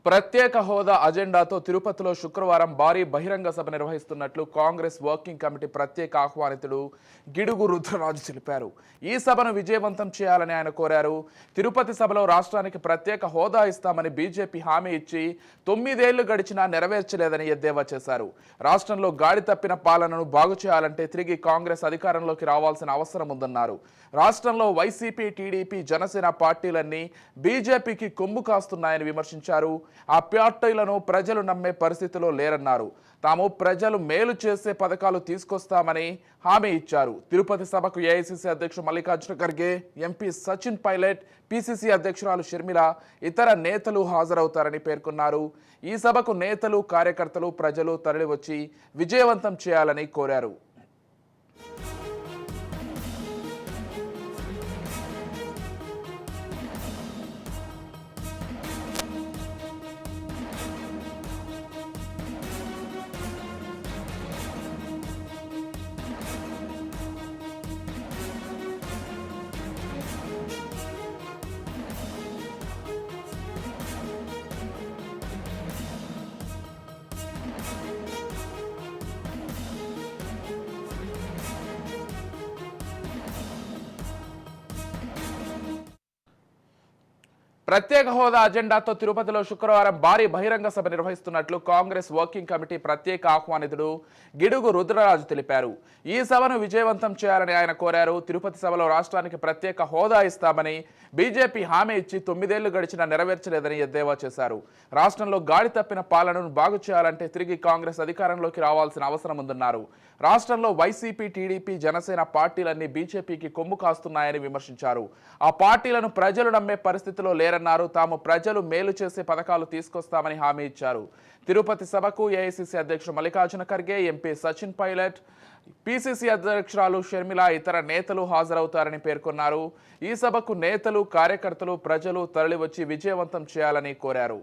ప్రత్యేక హోదా అజెండాతో తిరుపతిలో శుక్రవారం భారీ బహిరంగ సభ నిర్వహిస్తున్నట్లు కాంగ్రెస్ వర్కింగ్ కమిటీ ప్రత్యేక ఆహ్వానితుడు గిడుగు రుద్రరాజు తెలిపారు. ఈ సభను విజయవంతం చేయాలని ఆయన కోరారు. తిరుపతి సభలో రాష్ట్రానికి ప్రత్యేక హోదా ఇస్తామని బీజేపీ హామీ ఇచ్చి 9 ఏళ్లు గడిచినా నెరవేర్చలేదని ఎద్దేవా చేశారు. రాష్ట్రంలో గాడి తప్పిన పాలనను బాగు చేయాలంటే తిరిగి కాంగ్రెస్ అధికారంలోకి రావాల్సిన అవసరం ఉందన్నారు. రాష్ట్రంలో వైసీపీ, టీడీపీ, జనసేన పార్టీలన్నీ బీజేపీకి కొమ్ము కాస్తున్నాయని విమర్శించారు. ఆ పార్టీలను ప్రజలు నమ్మే పరిస్థితిలో లేరన్నారు. తాము ప్రజలు మేలు చేసే పథకాలు తీసుకొస్తామని హామీ ఇచ్చారు. తిరుపతి సభకు ఏఐసీసీ అధ్యక్షుడు మల్లికార్జున ఖర్గే, ఎంపీ సచిన్ పైలట్, పీసీసీ అధ్యక్షురాలు షర్మిల, ఇతర నేతలు హాజరవుతారని పేర్కొన్నారు. ఈ సభకు నేతలు, కార్యకర్తలు, ప్రజలు తరలివచ్చి విజయవంతం చేయాలని కోరారు. ప్రత్యేక హోదా అజెండాతో తిరుపతిలో శుక్రవారం భారీ బహిరంగ సభ నిర్వహిస్తున్నట్లు కాంగ్రెస్ వర్కింగ్ కమిటీ ప్రత్యేక ఆహ్వానితుడు గిడుగు రుద్రరాజు తెలిపారు. ఈ సభను విజయవంతం చేయాలని ఆయన కోరారు. తిరుపతి సభలో రాష్ట్రానికి ప్రత్యేక హోదా ఇస్తామని బీజేపీ హామీ ఇచ్చి 9 ఏళ్లు గడిచినా నెరవేర్చలేదని ఎద్దేవా చేశారు. రాష్ట్రంలో గాడి తప్పిన పాలనను బాగు చేయాలంటే తిరిగి కాంగ్రెస్ అధికారంలోకి రావాల్సిన అవసరం ఉందన్నారు. రాష్ట్రంలో వైసీపీ, టీడీపీ, జనసేన పార్టీలన్నీ బీజేపీకి కొమ్ము కాస్తున్నాయని విమర్శించారు. ఆ పార్టీలను ప్రజలు నమ్మే పరిస్థితిలో లేరన్నారు. తాము ప్రజలు మేలు చేసే పథకాలు తీసుకొస్తామని హామీ ఇచ్చారు. తిరుపతి సభకు ఏఐసీసీ అధ్యక్షుడు మల్లికార్జున ఖర్గే, ఎంపీ సచిన్ పైలట్, పీసీసీ అధ్యక్షురాలు షర్మిల, ఇతర నేతలు హాజరవుతారని పేర్కొన్నారు. ఈ సభకు నేతలు, కార్యకర్తలు, ప్రజలు తరలివచ్చి విజయవంతం చేయాలని కోరారు.